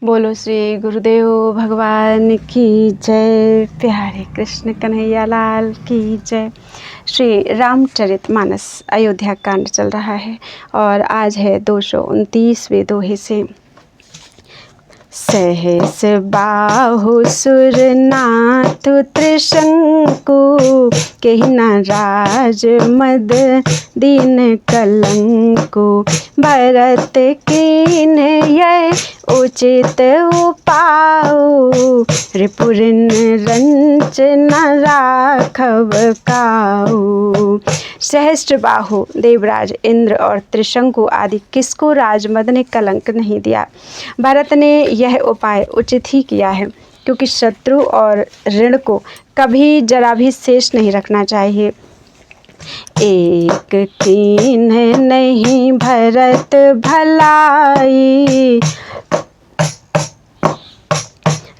बोलो श्री गुरुदेव भगवान की जय। प्यारे कृष्ण कन्हैया लाल की जय। श्री रामचरितमानस अयोध्या कांड चल रहा है और आज है 229वें दोहे से। सहस बाहु सुरनाथ त्रिशंकु, केहि न राज मद दीन कलंकु। भरत कीन्ह यह उचित उपाउ, रिपुरन रंच न राखब काऊ। सहस्त्र बाहु देवराज इंद्र और त्रिशंकु आदि किसको राजमद ने कलंक नहीं दिया। भरत ने यह उपाय उचित ही किया है, क्योंकि शत्रु और ऋण को कभी जरा भी शेष नहीं रखना चाहिए। एक कीन्ह नहीं भरत भलाई,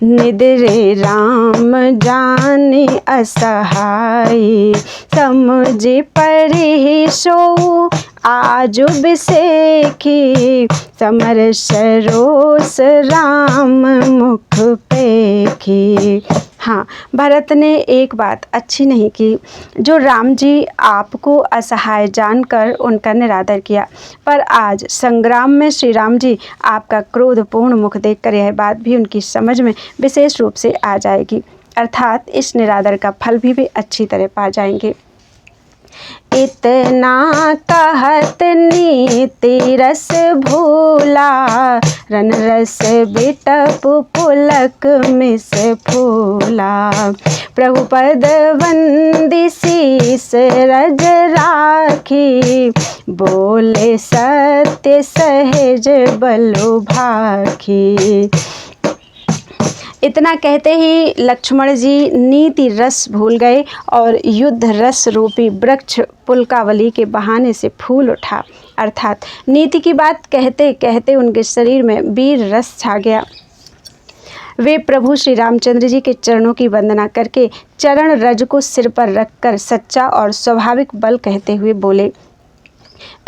निद्रे राम जानि असहाई। समुझि परिहि सोउ आजु बिसेखी, समर सरोस राम मुख पेखी। हाँ, भरत ने एक बात अच्छी नहीं की, जो राम जी आपको असहाय जानकर उनका निरादर किया। पर आज संग्राम में श्री राम जी आपका क्रोधपूर्ण मुख देखकर यह बात भी उनकी समझ में विशेष रूप से आ जाएगी, अर्थात इस निरादर का फल भी अच्छी तरह पा जाएंगे। इतना कहत नीति रस भूला, रन रस बिटप पुलक मिस फूला। प्रभु पद वंदी शीस रज राखी, बोले सत्य सहज बलो भाखी। इतना कहते ही लक्ष्मण जी नीति रस भूल गए और युद्ध रस रूपी वृक्ष पुलकावली के बहाने से फूल उठा, अर्थात नीति की बात कहते कहते उनके शरीर में वीर रस छा गया। वे प्रभु श्री रामचंद्र जी के चरणों की वंदना करके चरण रज को सिर पर रखकर सच्चा और स्वाभाविक बल कहते हुए बोले,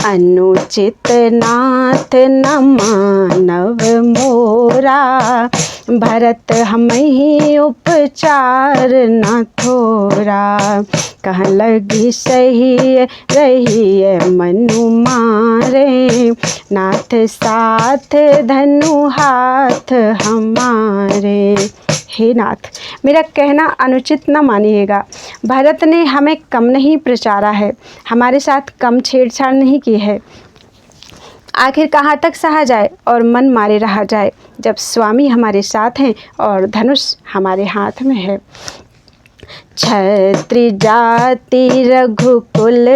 अनुचित नाथ न मानव मोरा, भरत हमहि उपचार न थोरा। कह लगी सही रही मनु मारे, नाथ साथ धनु हाथ हमारे। हे नाथ, मेरा कहना अनुचित न मानिएगा। भरत ने हमें कम नहीं प्रचारा है, हमारे साथ कम छेड़छाड़ नहीं की है। आखिर कहाँ तक सहा जाए और मन मारे रहा जाए, जब स्वामी हमारे साथ हैं और धनुष हमारे हाथ में है। क्षत्रि जाति रघुकुल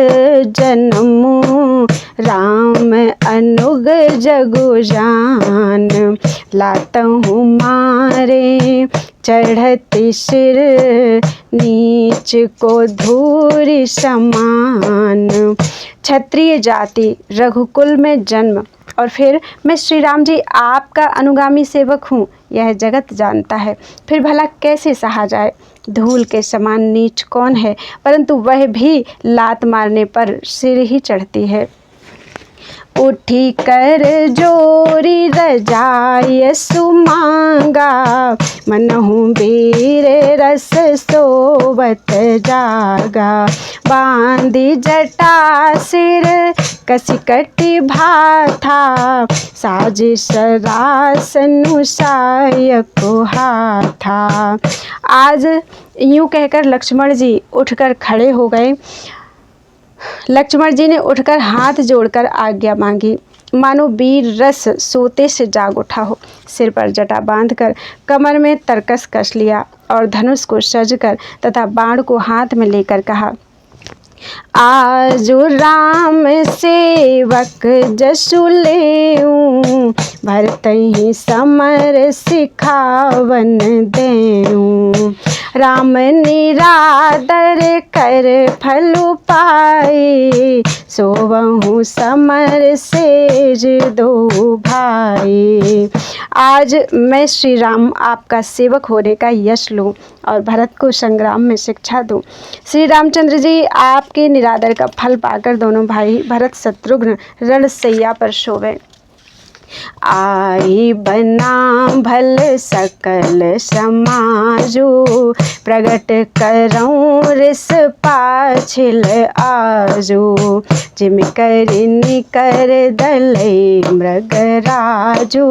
जन्मु, राम अनुग जगु जान। लातहु मारे चढ़ती सिर, नीच को धूरि समान। क्षत्रिय जाति, रघुकुल में जन्म और फिर मैं श्री राम जी आपका अनुगामी सेवक हूँ, यह जगत जानता है। फिर भला कैसे सहा जाए। धूल के समान नीच कौन है, परंतु वह भी लात मारने पर सिर ही चढ़ती है। उठी कर जोरी रजाय सुमांगा, मनहु वीर रस सोवत जागा। बांधी जटा सिर कसी कटी भाथा, साजिश रासनु सायको हाथा। आज यूं कहकर लक्ष्मण जी उठकर खड़े हो गए। लक्ष्मण जी ने उठकर हाथ जोड़कर आज्ञा मांगी, मानो वीर रस सोते से जाग उठा हो। सिर पर जटा बांधकर कमर में तरकस कस लिया और धनुष को सजकर तथा बाण को हाथ में लेकर कहा, आजु राम सेवक जसु लेऊं, भरतहि समर सिखावन देऊं। राम निरादर कर फलु पाई, सोवहु समर सेज दो भाई। आज मैं श्री राम आपका सेवक होने का यश लूं और भरत को संग्राम में शिक्षा दूं। श्री रामचंद्र जी आपके निरादर का फल पाकर दोनों भाई भरत शत्रुघ्न रणशैया पर सोवे। आई बना भल सकल समाजो, प्रगट करऊँ रिस पाछिल आजो, जिम करिनी कर दलई मृगराजो,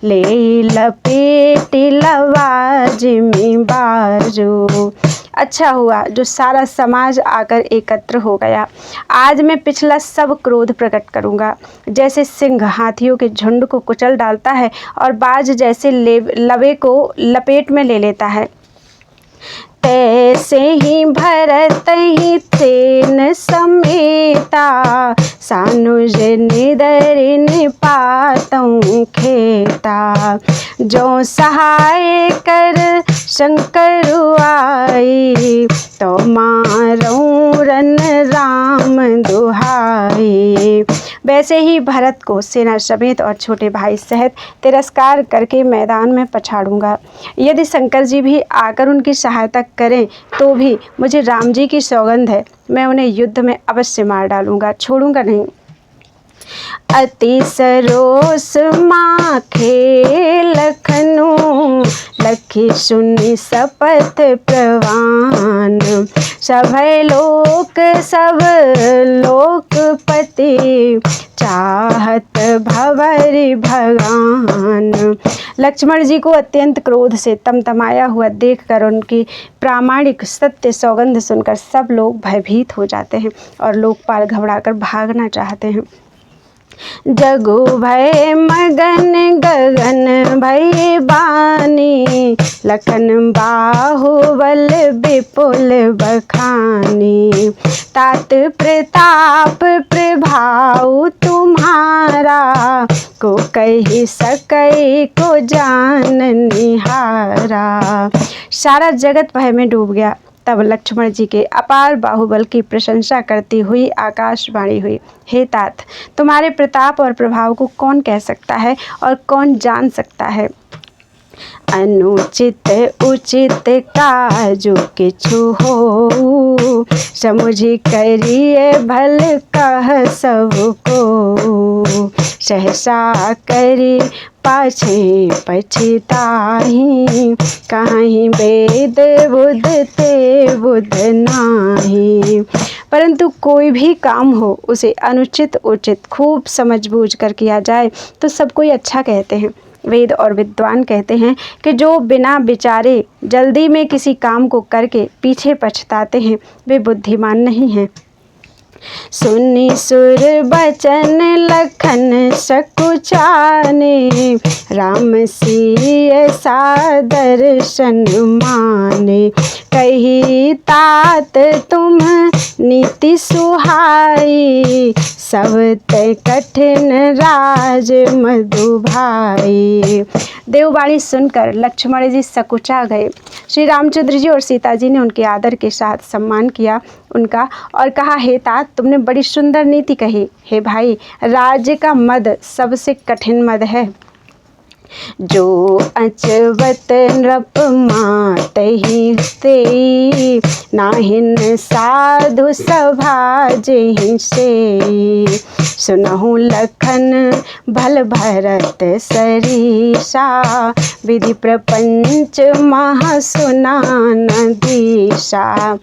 ले लपेटी लवा जिमि बाजो। अच्छा हुआ जो सारा समाज आकर एकत्र हो गया। आज मैं पिछला सब क्रोध प्रकट करूँगा। जैसे सिंह हाथियों के झुंड को कुचल डालता है और बाज जैसे लवे को लपेट में ले लेता है, तैसे ही भरत ही तेन समेता, सानुज निदरि निपातऊँ खेता, जो सहाय कर शंकर आई, तो मारऊँ रन राम दुहाई। वैसे ही भरत को सेना समेत और छोटे भाई सहित तिरस्कार करके मैदान में पछाड़ूंगा। यदि शंकर जी भी आकर उनकी सहायता करें तो भी मुझे राम जी की सौगंध है, मैं उन्हें युद्ध में अवश्य मार डालूंगा, छोड़ूंगा नहीं। अति सरोस माखे लखनू, लखी सुनि शपथ प्रवान, सभय लोक सब लोकपति, चाहत भंवरि भगान। लक्ष्मण जी को अत्यंत क्रोध से तमतमाया हुआ देखकर उनकी प्रामाणिक सत्य सौगंध सुनकर सब लोग भयभीत हो जाते हैं और लोकपाल घबराकर भागना चाहते हैं। जगु भय मगन गगन भय बानी, लखन बाहुबल विपुल बखानी, तात प्रताप प्रभाव तुम्हारा, को कही सकै को जान निहारा। सारा जगत भय में डूब गया। तब लक्ष्मण जी के अपार बाहुबल की प्रशंसा करती हुई आकाशवाणी हुई, हे तात, तुम्हारे प्रताप और प्रभाव को कौन कह सकता है और कौन जान सकता है। अनुचित उचित काजु किछु हो, समुझि करिए भल कह सबको, सहसा करी पाछे पछिताहि, कहीं वेद बुध ते बुध नाही। परंतु कोई भी काम हो उसे अनुचित उचित खूब समझ बूझ कर किया जाए तो सब कोई अच्छा कहते हैं। वेद और विद्वान कहते हैं कि जो बिना विचारे जल्दी में किसी काम को करके पीछे पछताते हैं वे बुद्धिमान नहीं हैं। सुनि सुर बचन लखन सकुचाने, राम सिय सादर्शन माने, कही तात तुम नीति सुहाई, सब तय कठिन राज मधु भाई। देववाणी सुनकर लक्ष्मण जी सकुचा गए। श्री रामचंद्र जी और सीता जी ने उनके आदर के साथ सम्मान किया उनका और कहा, हे तात, तुमने बड़ी सुंदर नीति कही। हे भाई, राज्य का मद सबसे कठिन मद है। जो अचवत नृप मातहि तेई, नाहिन साधु सभा जेहि सेई, सुनहु लखन भल भरत सरीसा, विधि प्रपंच महा सुना न दीसा।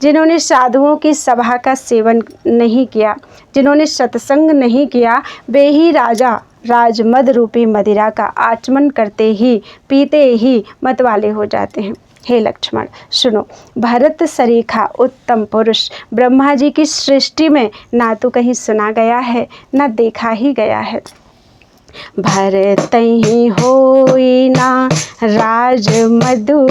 जिन्होंने साधुओं की सभा का सेवन नहीं किया, जिन्होंने सत्संग नहीं किया, वे ही राजा राजमद रूपी मदिरा का आचमन करते ही पीते ही मतवाले हो जाते हैं। हे लक्ष्मण सुनो, भरत सरीखा उत्तम पुरुष ब्रह्मा जी की सृष्टि में ना तो कहीं सुना गया है ना देखा ही गया है। भरतहि होई ना राज मधु,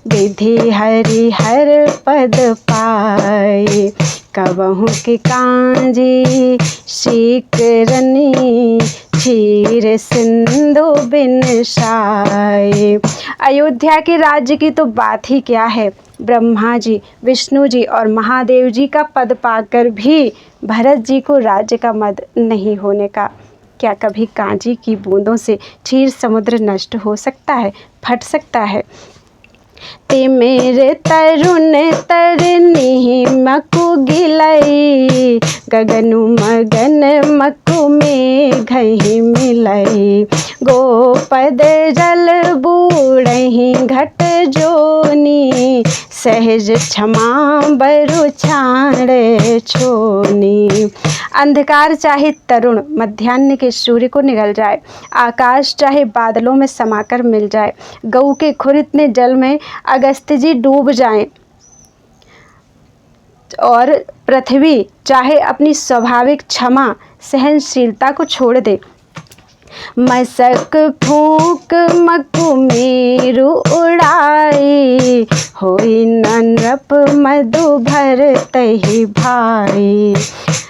विधि हरि हर पद पाए, कबहु की कांजी शीकरनी, क्षीर सिंधु बिन साए। अयोध्या के राज्य की तो बात ही क्या है, ब्रह्मा जी, विष्णु जी और महादेव जी का पद पाकर भी भरत जी को राज्य का मद नहीं होने का। क्या कभी कांजी की बूंदों से क्षीर समुद्र नष्ट हो सकता है, फट सकता है? ते मेरे तरुण तरनी मकु गिलई, गगनु मगन मकु में घही मिलई, गोपद जल बूढ़ही घट जोनी, सहज क्षमा बरु छाड़ छोनी। अंधकार चाहे तरुण मध्याह्न के सूर्य को निगल जाए, आकाश चाहे बादलों में समाकर मिल जाए, गऊ के खुर इतने जल में अगस्त्य जी डूब जाएं, और पृथ्वी चाहे अपनी स्वाभाविक क्षमा सहनशीलता को छोड़ दे, मसक फूक मकु मेरु उड़ाई, होई नृप मधु भरतहि भाई,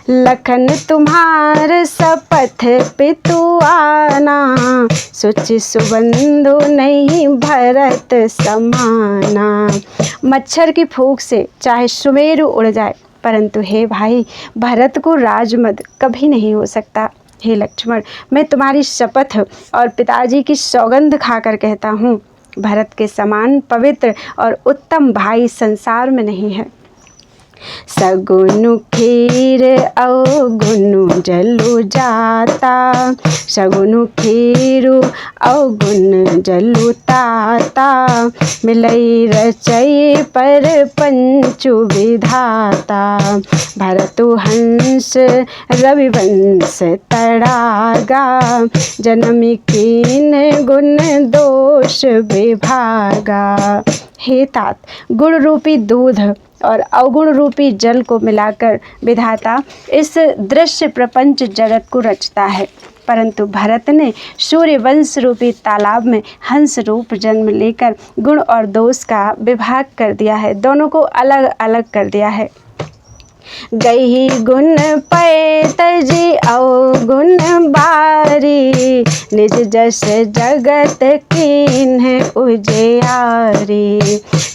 लखन तुम्हार शपथ पितु आना, सुचि सुबंधु नहीं भरत समाना। मच्छर की फूंक से चाहे सुमेरु उड़ जाए, परंतु हे भाई भरत को राजमद कभी नहीं हो सकता। हे लक्ष्मण, मैं तुम्हारी शपथ और पिताजी की सौगंध खाकर कहता हूँ, भरत के समान पवित्र और उत्तम भाई संसार में नहीं है। सगुनु खीर अवगुनु जलु जाता, सगुनु खीरु अवगुण जलु ताता, मिलई रचई पर पंचु विधाता, भरतु हंस रविवंश तड़ागा, जनमी कीन गुण दोष विभागा। हे तात, गुण रूपी दूध और अवगुण रूपी जल को मिलाकर विधाता इस दृश्य प्रपंच जगत को रचता है, परंतु भरत ने सूर्यवंश रूपी तालाब में हंस रूप जन्म लेकर गुण और दोष का विभाग कर दिया है, दोनों को अलग अलग कर दिया है। गई गुण पैत जी अवगुण बारी, निज जस जगत कीन्ह उजियारी,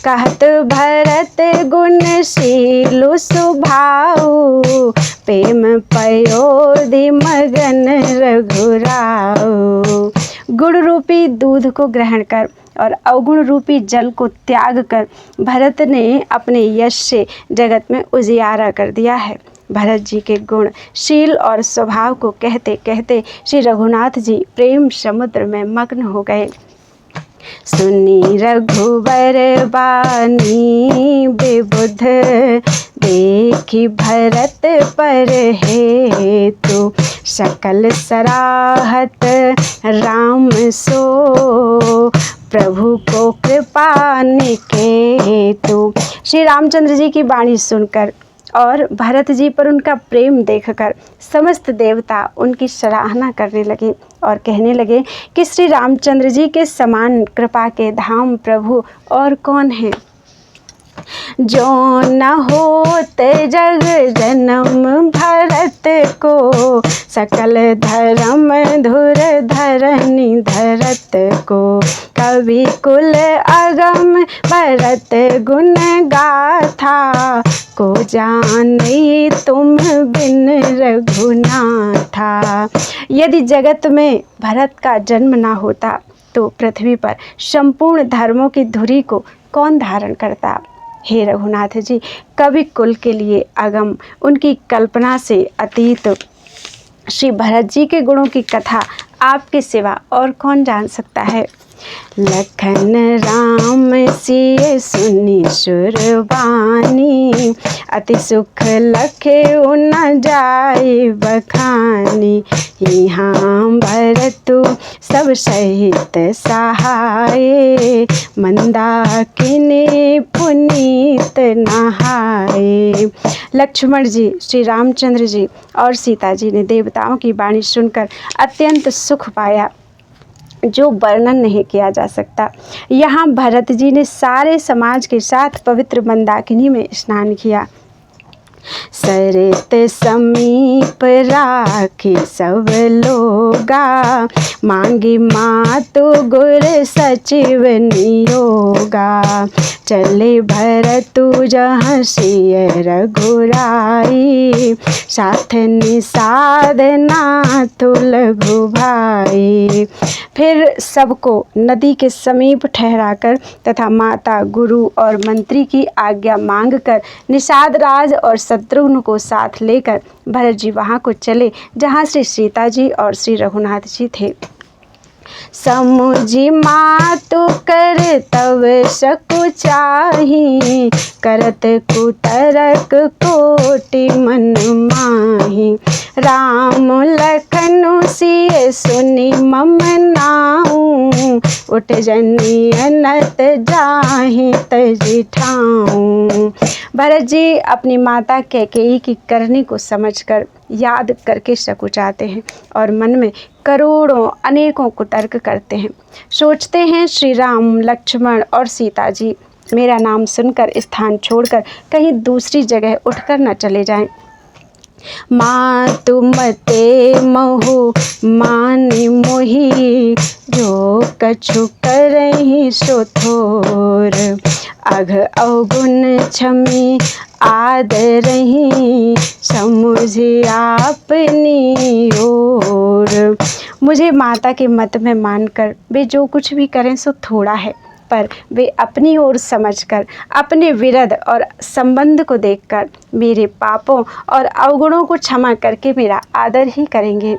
कहत भरत गुणशीलु सुभाऊ, प्रेम पयोधि मगन रघुराऊ। गुण रूपी दूध को ग्रहण कर और अवगुण रूपी जल को त्याग कर भरत ने अपने यश से जगत में उजियारा कर दिया है। भरत जी के गुण, शील और स्वभाव को कहते कहते श्री रघुनाथ जी प्रेम समुद्र में मग्न हो गए। सुनी रघुबर बानी बेबुध, देखी भरत पर हेतु, सकल सराहत राम सो, प्रभु को कृपा निकेतु। श्री रामचंद्र जी की वाणी सुनकर और भरत जी पर उनका प्रेम देखकर समस्त देवता उनकी सराहना करने लगे और कहने लगे कि श्री रामचंद्र जी के समान कृपा के धाम प्रभु और कौन है। जो न होत जग जन्म भरत को, सकल धर्म धुर धरनी धरत को, कवि कुल अगम भरत गुण गाथा, को जाने तुम बिन रघुनाथा। यदि जगत में भरत का जन्म ना होता तो पृथ्वी पर संपूर्ण धर्मों की धुरी को कौन धारण करता। हे रघुनाथ जी, कवि कुल के लिए अगम, उनकी कल्पना से अतीत श्री भरत जी के गुणों की कथा आपके सिवा और कौन जान सकता है। लखन राम सिय सुनि सुरबानी, अति सुख लखे न जाय बखानी, यहाँ भरतु सब सहित सहाय, मंदाकिनी पुनीत नहाए। लक्ष्मण जी, श्री रामचंद्र जी और सीता जी ने देवताओं की वाणी सुनकर अत्यंत सुख पाया जो वर्णन नहीं किया जा सकता। यहाँ भरत जी ने सारे समाज के साथ पवित्र मंदाकिनी में स्नान किया। सरित समीप राखी सब लोगा, मांगी मातु गुर सचिव नियोगा, चले भरतु जहाँ सिय रघुराई, साथ निषाद नाथु लघु भाई। फिर सबको नदी के समीप ठहराकर तथा माता, गुरु और मंत्री की आज्ञा मांगकर निषाद राज और शत्रुघ्न को साथ लेकर भरत जी वहाँ को चले जहाँ श्री सीता जी और श्री रघुनाथ जी थे। समुझी मातु कर तव सकुचाही, करत कुतरक कोटि मन माही। राम लखन सिय सुनि मम नाऊ, उठ जनी अनत जाहि तजि ठाऊं। भरत जी अपनी माता कैकेयी की करनी को समझकर याद करके सकुचाते हैं और मन में करोड़ों अनेकों कुतर्क करते हैं। सोचते हैं श्री राम, लक्ष्मण और सीता जी मेरा नाम सुनकर स्थान छोड़कर कहीं दूसरी जगह उठकर न चले जाएं। मातु मते महु मानि मोहि, जो कछु करहि सो थोर। अघ अवगुण क्षमी आदरहि, समुझि आपनी ओर। मुझे माता के मत में मानकर वे जो कुछ भी करें सो थोड़ा है, पर वे अपनी ओर समझकर अपने विरध और संबंध को देखकर मेरे पापों और अवगुणों को क्षमा करके मेरा आदर ही करेंगे।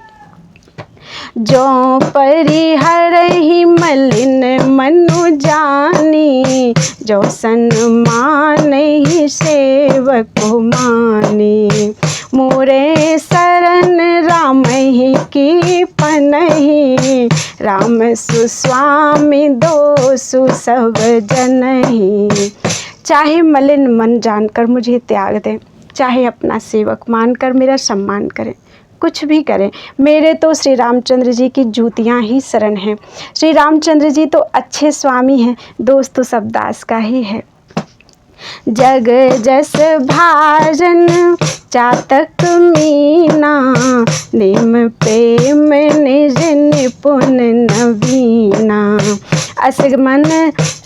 जो परिहरहि मलिन मनु जानी, जो सन्मानहि सेवक मानी। मोरे शरण रामहि की पनहि, राम सुस्वामी दोषु सब जनहि। चाहे मलिन मन जानकर मुझे त्याग दें, चाहे अपना सेवक मानकर मेरा सम्मान करें, कुछ भी करें, मेरे तो श्री रामचंद्र जी की जूतियाँ ही शरण हैं। श्री रामचंद्र जी तो अच्छे स्वामी हैं, दोष तो सब दास का ही है। जग जस भाजन चातक मीना, नेम प्रेम निज निपुण नवीना।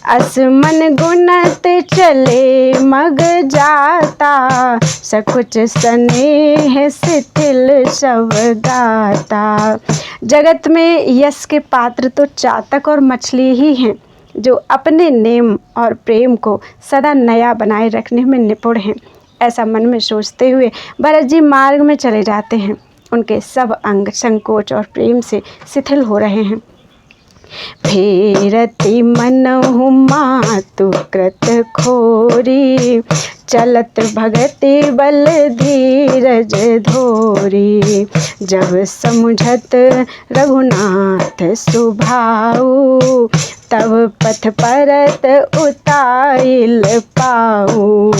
असमन गुणत चले मग जाता, सकुच स्नेह शिथिल सब गाता। जगत में यश के पात्र तो चातक और मछली ही हैं, जो अपने नेम और प्रेम को सदा नया बनाए रखने में निपुण हैं। ऐसा मन में सोचते हुए भरत जी मार्ग में चले जाते हैं। उनके सब अंग संकोच और प्रेम से शिथिल हो रहे हैं। फेरति मनहु मातु कृत खोरी, चलत भगति बल धीरज धोरी। जब समुझत रघुनाथ सुभाऊ, तब पथ परत उताइल पाऊ।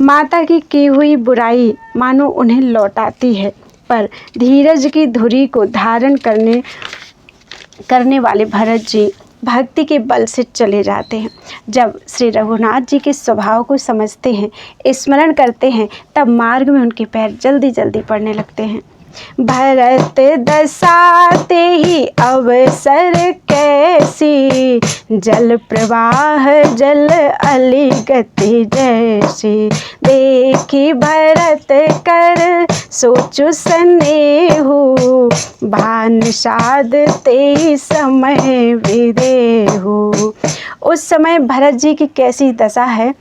माता की हुई बुराई मानो उन्हें लौटाती है, पर धीरज की धुरी को धारण करने वाले भरत जी भक्ति के बल से चले जाते हैं। जब श्री रघुनाथ जी के स्वभाव को समझते हैं, स्मरण करते हैं, तब मार्ग में उनके पैर जल्दी जल्दी पड़ने लगते हैं। भरत दसाते ही अवसर कैसी, जल प्रवाह जल अली गति जैसी। देखी भरत कर सोचु स्नेहु, भान साध ते समय विदेहु। उस समय भरत जी की कैसी दशा है,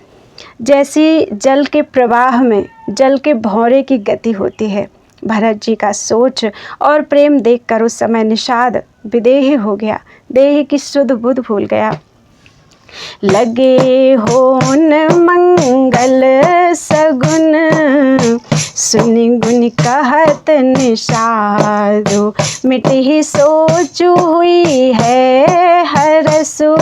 जैसी जल के प्रवाह में जल के भौरे की गति होती है। भरत जी का सोच और प्रेम देखकर उस समय निषाद विदेह हो गया, देह की शुद्ध बुद्ध भूल गया। लगे होन मंगल सगुन, सुनि गुनि कहत निषादु। मिटहि सोचु हुई है हरसु,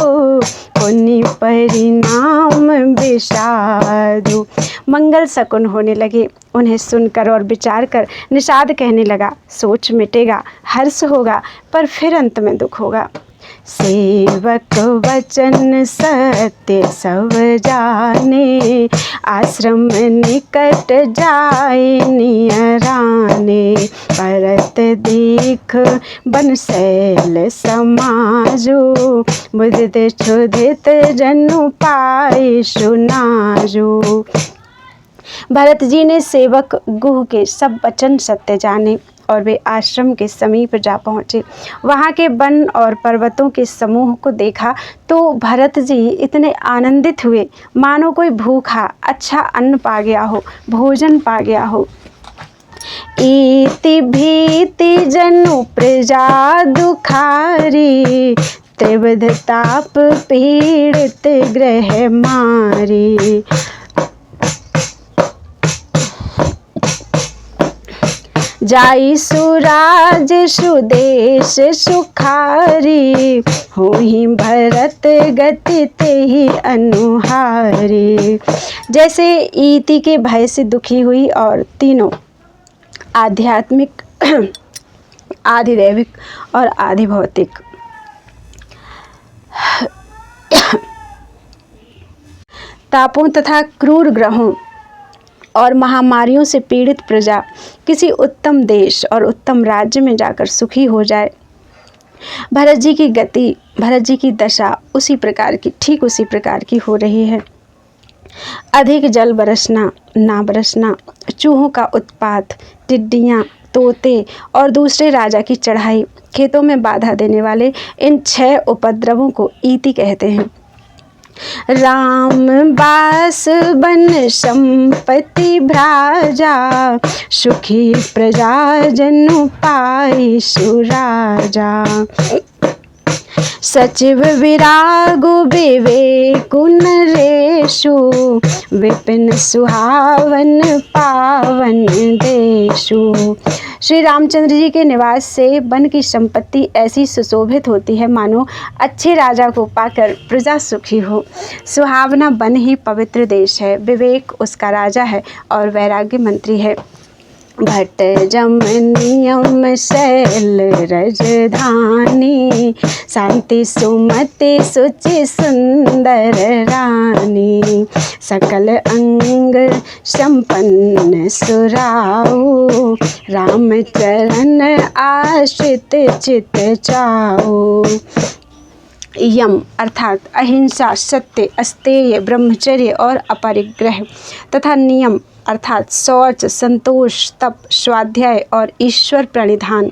पुनि परिणाम विषादु। मंगल शकुन होने लगे। उन्हें सुनकर और विचार कर निषाद कहने लगा, सोच मिटेगा, हर्ष होगा, पर फिर अंत में दुख होगा। सेवक वचन सत्य सब जाने, आश्रम निकट जाए नियराने, परत दीख बन शैल समाजो, बुदित क्षुधित जनु पाए सुनाजो। भरत जी ने सेवक गुह के सब वचन सत्य जाने और वे आश्रम के समीप जा पहुँचे। वहाँ के वन और पर्वतों के समूह को देखा तो भरत जी इतने आनंदित हुए मानो कोई भूखा अच्छा अन्न पा गया हो, भोजन पा गया हो। इति भीति जनु प्रजा दुखारी, त्रिविध ताप पीड़ित ग्रह मारी, जाई सुराज सुदेश सुखारी, होहि भरत गति तेहि अनुहारी। जैसे इति के भय से दुखी हुई और तीनों आध्यात्मिक, आधिदैविक और आधिभौतिक तापों तथा क्रूर ग्रहों और महामारियों से पीड़ित प्रजा किसी उत्तम देश और उत्तम राज्य में जाकर सुखी हो जाए। भरत जी की गति, भरत जी की दशा उसी प्रकार की, ठीक उसी प्रकार की हो रही है। अधिक जल बरसना, ना बरसना, चूहों का उत्पात, टिड्डियाँ, तोते और दूसरे राजा की चढ़ाई, खेतों में बाधा देने वाले इन 6 उपद्रवों को इति कहते हैं। राम बास बन संपत्ति भ्राजा, सुखी प्रजा जनु पाई सुराजा, सचिव विरागु विवेकु नरेशु, विपिन सुहावन पावन देशु। श्री रामचंद्र जी के निवास से वन की संपत्ति ऐसी सुशोभित होती है मानो अच्छे राजा को पाकर प्रजा सुखी हो। सुहावना वन ही पवित्र देश है, विवेक उसका राजा है और वैराग्य मंत्री है। भट्ट जम नियम शैल रजधानी, शांति सुमति सुचि सुंदर रानी, सकल अंग संपन्न सुराऊ, राम चरण आश्रित चित चाऊ। यम अर्थात अहिंसा, सत्य, अस्तेय, ब्रह्मचर्य और अपरिग्रह तथा नियम अर्थात शौच, संतोष, तप, स्वाध्याय और ईश्वर प्रणिधान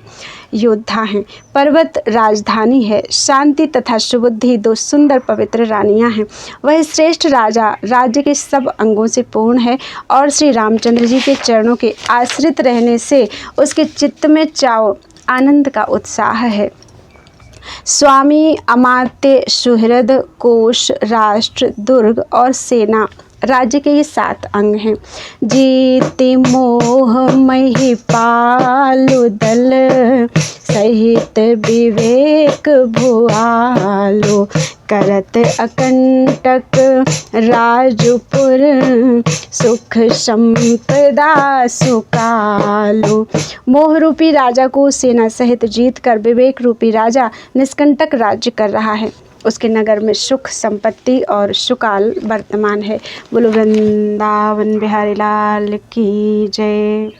योद्धा हैं। पर्वत राजधानी है, शांति तथा सुबुद्धि 2 सुंदर पवित्र रानियां हैं। वह श्रेष्ठ राजा राज्य के सब अंगों से पूर्ण है और श्री रामचंद्र जी के चरणों के आश्रित रहने से उसके चित्त में चाव, आनंद का उत्साह है। स्वामी, अमात्य, सुहृद, कोश, राष्ट्र, दुर्ग और सेना राज्य के ये 7 अंग हैं। जीति मोह मही पालु दल, सहित विवेक भुआलो, करत अकंटक राजपुर, सुख संपदा सुकालो। मोह रूपी राजा को सेना सहित जीत कर विवेक रूपी राजा निष्कंटक राज्य कर रहा है। उसके नगर में सुख, संपत्ति और सुकाल वर्तमान है। बोलो वृंदावन बिहारी लाल की जय।